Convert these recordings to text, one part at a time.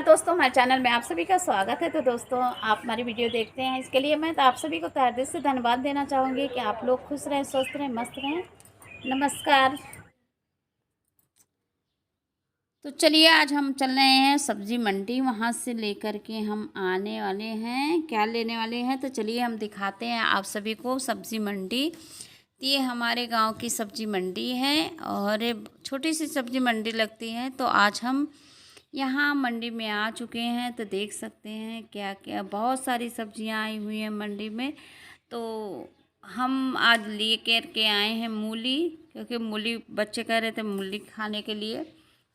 दोस्तों, हमारे चैनल में आप सभी का स्वागत है। तो दोस्तों, आप हमारी वीडियो देखते हैं, इसके लिए मैं तो आप सभी को तहे दिल से धन्यवाद देना चाहूँगी कि आप लोग खुश रहें, स्वस्थ रहें, मस्त रहें। नमस्कार। तो चलिए, आज हम चल रहे हैं सब्ज़ी मंडी, वहाँ से लेकर के हम आने वाले हैं। क्या लेने वाले हैं तो चलिए हम दिखाते हैं आप सभी को सब्ज़ी मंडी। ये हमारे गांव की सब्ज़ी मंडी है और छोटी सी सब्ज़ी मंडी लगती है। तो आज हम यहाँ मंडी में आ चुके हैं। तो देख सकते हैं क्या क्या बहुत सारी सब्जियां आई हुई हैं मंडी में। तो हम आज लिए कर के आए हैं मूली, क्योंकि मूली बच्चे कह रहे थे मूली खाने के लिए,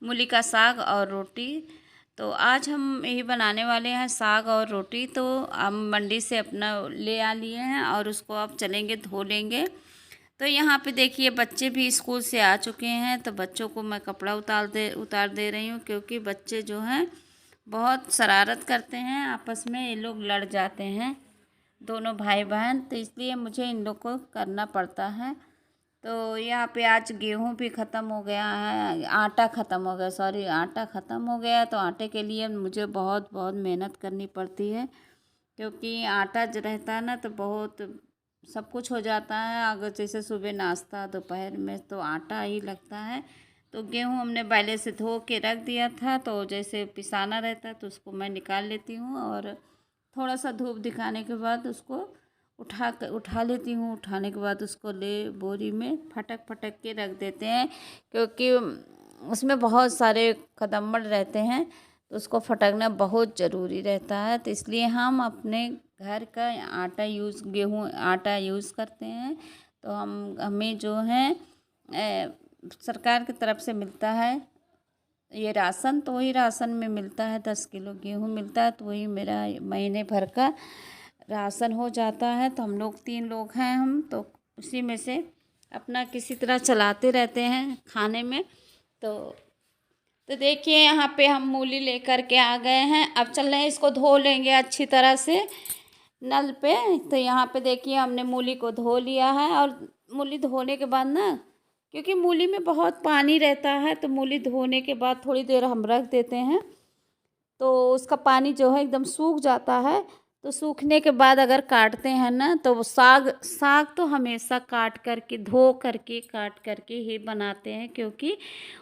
मूली का साग और रोटी। तो आज हम यही बनाने वाले हैं, साग और रोटी। तो हम मंडी से अपना ले आ लिए हैं और उसको अब चलेंगे धो लेंगे। तो यहाँ पे देखिए बच्चे भी स्कूल से आ चुके हैं। तो बच्चों को मैं कपड़ा उतार दे रही हूँ, क्योंकि बच्चे जो हैं बहुत शरारत करते हैं, आपस में ये लोग लड़ जाते हैं, दोनों भाई बहन। तो इसलिए मुझे इन लोग को करना पड़ता है। तो यहाँ पे आज गेहूं भी ख़त्म हो गया है, आटा ख़त्म हो गया, सॉरी आटा ख़त्म हो गया। तो आटे के लिए मुझे बहुत बहुत मेहनत करनी पड़ती है, क्योंकि आटा जो रहता है ना तो बहुत सब कुछ हो जाता है। अगर जैसे सुबह नाश्ता, दोपहर में तो आटा ही लगता है। तो गेहूं हमने पहले से धो के रख दिया था, तो जैसे पिसाना रहता है तो उसको मैं निकाल लेती हूँ और थोड़ा सा धूप दिखाने के बाद उसको उठा लेती हूँ। उठाने के बाद उसको ले बोरी में फटक फटक के रख देते हैं, क्योंकि उसमें बहुत सारे कदम्बड़ रहते हैं, तो उसको फटकना बहुत ज़रूरी रहता है। तो इसलिए हम अपने घर का आटा गेहूँ आटा यूज़ करते हैं। तो हमें जो है सरकार की तरफ से मिलता है ये राशन। तो वही राशन में मिलता है, 10 किलो गेहूँ मिलता है। तो वही मेरा महीने भर का राशन हो जाता है। तो हम लोग 3 लोग हैं हम, तो उसी में से अपना किसी तरह चलाते रहते हैं खाने में। तो देखिए यहाँ पे हम मूली लेकर के आ गए हैं। अब चल रहे हैं, इसको धो लेंगे अच्छी तरह से नल पे। तो यहाँ पे देखिए हमने मूली को धो लिया है। और मूली धोने के बाद ना, क्योंकि मूली में बहुत पानी रहता है, तो मूली धोने के बाद थोड़ी देर हम रख देते हैं, तो उसका पानी जो है एकदम सूख जाता है। तो सूखने के बाद अगर काटते हैं ना, तो वो साग तो हमेशा काट करके ही बनाते हैं, क्योंकि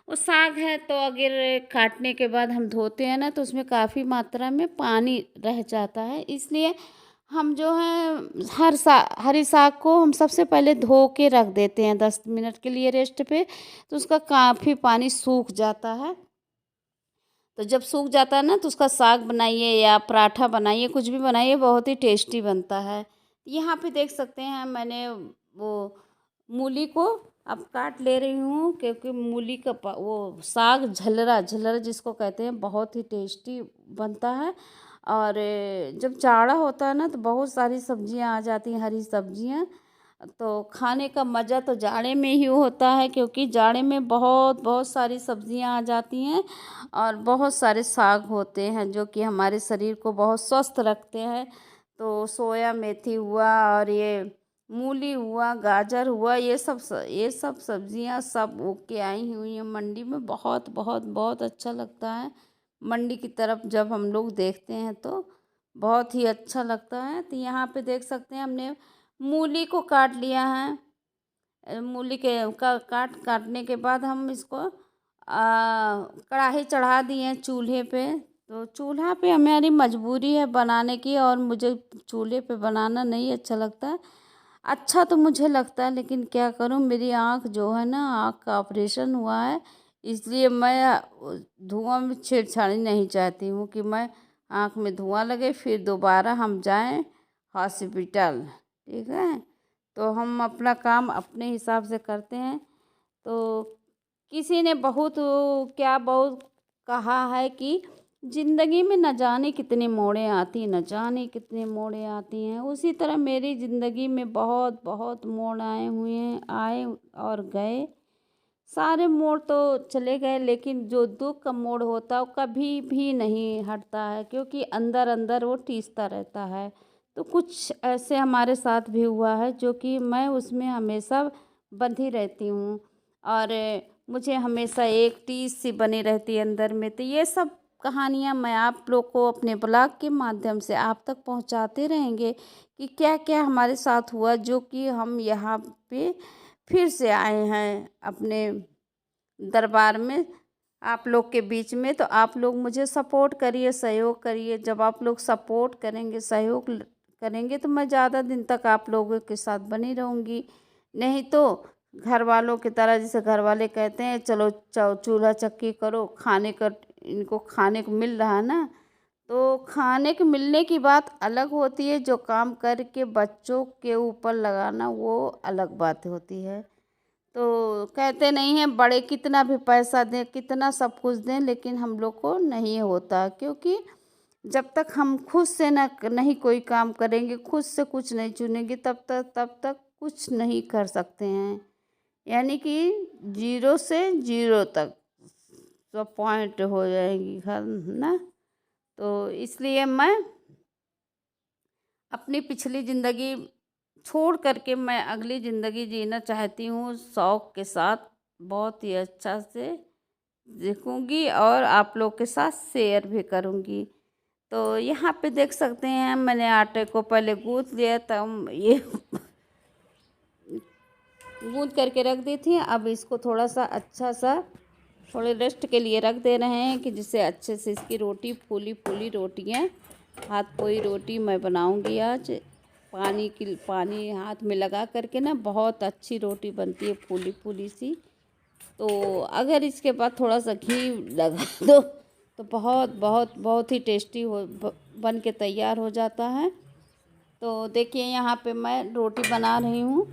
वो साग है। तो अगर काटने के बाद हम धोते हैं ना, तो उसमें काफ़ी मात्रा में पानी रह जाता है। इसलिए हम जो है हरी साग को हम सबसे पहले धो के रख देते हैं 10 मिनट के लिए रेस्ट पे। तो उसका काफ़ी पानी सूख जाता है। तो जब सूख जाता है ना, तो उसका साग बनाइए या पराठा बनाइए, कुछ भी बनाइए, बहुत ही टेस्टी बनता है। यहाँ पे देख सकते हैं मैंने वो मूली को अब काट ले रही हूँ, क्योंकि मूली का वो साग झलरा जिसको कहते हैं, बहुत ही टेस्टी बनता है। और जब जाड़ा होता है ना, तो बहुत सारी सब्जियाँ आ जाती हैं, हरी सब्जियाँ। तो खाने का मज़ा तो जाड़े में ही होता है, क्योंकि जाड़े में बहुत बहुत सारी सब्जियां आ जाती हैं और बहुत सारे साग होते हैं, जो कि हमारे शरीर को बहुत स्वस्थ रखते हैं। तो सोया मेथी हुआ, और ये मूली हुआ, गाजर हुआ, ये सब सब्जियां सब उग के आई हुई हैं मंडी में। बहुत बहुत बहुत अच्छा लगता है मंडी की तरफ जब हम लोग देखते हैं, तो बहुत ही अच्छा लगता है। तो यहाँ पे देख सकते हैं हमने मूली को काट लिया है। मूली के काटने के बाद हम इसको कढ़ाई चढ़ा दिए चूल्हे पे। तो चूल्हा पे हमारी मजबूरी है बनाने की, और मुझे चूल्हे पे बनाना नहीं अच्छा लगता है। अच्छा तो मुझे लगता है, लेकिन क्या करूं, मेरी आँख जो है ना, आँख का ऑपरेशन हुआ है, इसलिए मैं धुआं में छेड़छाड़ी नहीं चाहती हूँ कि मैं आँख में धुआं लगे फिर दोबारा हम जाएं हॉस्पिटल। ठीक है, तो हम अपना काम अपने हिसाब से करते हैं। तो किसी ने बहुत कहा है कि ज़िंदगी में न जाने कितने मोड़ें आती, न जाने कितने मोड़ें आती हैं। उसी तरह मेरी ज़िंदगी में बहुत बहुत मोड़ आए हुए हैं, आए और गए। सारे मोड़ तो चले गए, लेकिन जो दुख का मोड़ होता है वो कभी भी नहीं हटता है, क्योंकि अंदर अंदर वो टीसता रहता है। तो कुछ ऐसे हमारे साथ भी हुआ है, जो कि मैं उसमें हमेशा बंधी रहती हूँ, और मुझे हमेशा एक टीस सी बनी रहती है अंदर में। तो ये सब कहानियाँ मैं आप लोग को अपने ब्लॉग के माध्यम से आप तक पहुंचाते रहेंगे कि क्या क्या हमारे साथ हुआ, जो कि हम यहाँ पे फिर से आए हैं अपने दरबार में आप लोग के बीच में। तो आप लोग मुझे सपोर्ट करिए, सहयोग करिए। जब आप लोग सपोर्ट करेंगे, सहयोग करेंगे तो मैं ज़्यादा दिन तक आप लोगों के साथ बनी रहूँगी। नहीं तो घर वालों की तरह, जैसे घर वाले कहते हैं चलो चूल्हा चक्की करो, खाने का इनको खाने को मिल रहा है ना, तो खाने के मिलने की बात अलग होती है, जो काम करके बच्चों के ऊपर लगाना वो अलग बात होती है। तो कहते नहीं हैं बड़े कितना भी पैसा दें, कितना सब कुछ दें, लेकिन हम लोग को नहीं होता, क्योंकि जब तक हम खुद से नहीं कोई काम करेंगे, खुद से कुछ नहीं चुनेंगे, तब तक कुछ नहीं कर सकते हैं। यानी कि 0 से 0 तक सब पॉइंट हो जाएंगी घर ना। तो इसलिए मैं अपनी पिछली ज़िंदगी छोड़ करके मैं अगली ज़िंदगी जीना चाहती हूँ, शौक़ के साथ बहुत ही अच्छा से देखूँगी और आप लोग के साथ शेयर भी करूँगी। तो यहाँ पे देख सकते हैं मैंने आटे को पहले गूँथ लिया, तब ये गूँथ करके रख दी थी। अब इसको थोड़ा सा अच्छा सा थोड़े रेस्ट के लिए रख दे रहे हैं कि जिससे अच्छे से इसकी रोटी फूली फूली रोटियाँ, हाथ पोई रोटी मैं बनाऊंगी आज। पानी हाथ में लगा करके ना बहुत अच्छी रोटी बनती है, फूली फूली सी। तो अगर इसके बाद थोड़ा सा घी लगा दो तो बहुत बहुत बहुत ही टेस्टी बन के तैयार हो जाता है। तो देखिए यहाँ पे मैं रोटी बना रही हूँ।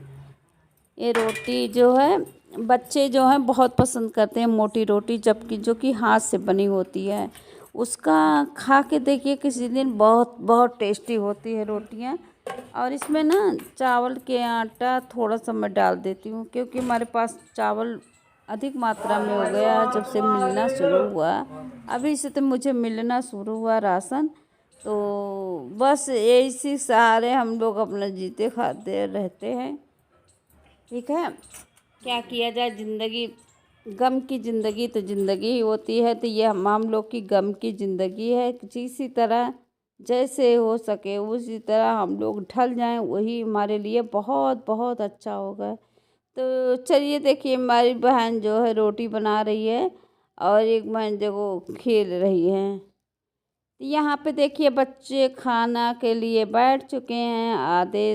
ये रोटी जो है बच्चे जो हैं बहुत पसंद करते हैं, मोटी रोटी, जबकि जो कि हाथ से बनी होती है उसका खा के देखिए किसी दिन, बहुत बहुत टेस्टी होती है रोटियां। और इसमें ना चावल के आटा थोड़ा सा मैं डाल देती हूँ, क्योंकि हमारे पास चावल अधिक मात्रा में हो गया जब से मिलना शुरू हुआ। अभी से तो मुझे मिलना शुरू हुआ राशन, तो बस इसी सहारे हम लोग अपना जीते खाते रहते हैं। ठीक है, क्या किया जाए, ज़िंदगी गम की ज़िंदगी तो ज़िंदगी ही होती है। तो ये हम लोग की गम की ज़िंदगी है। इसी तरह जैसे हो सके उसी तरह हम लोग ढल जाएं, वही हमारे लिए बहुत बहुत अच्छा होगा। तो चलिए देखिए हमारी बहन जो है रोटी बना रही है और एक बहन जो खेल रही है। यहाँ पे देखिए बच्चे खाना के लिए बैठ चुके हैं, आधे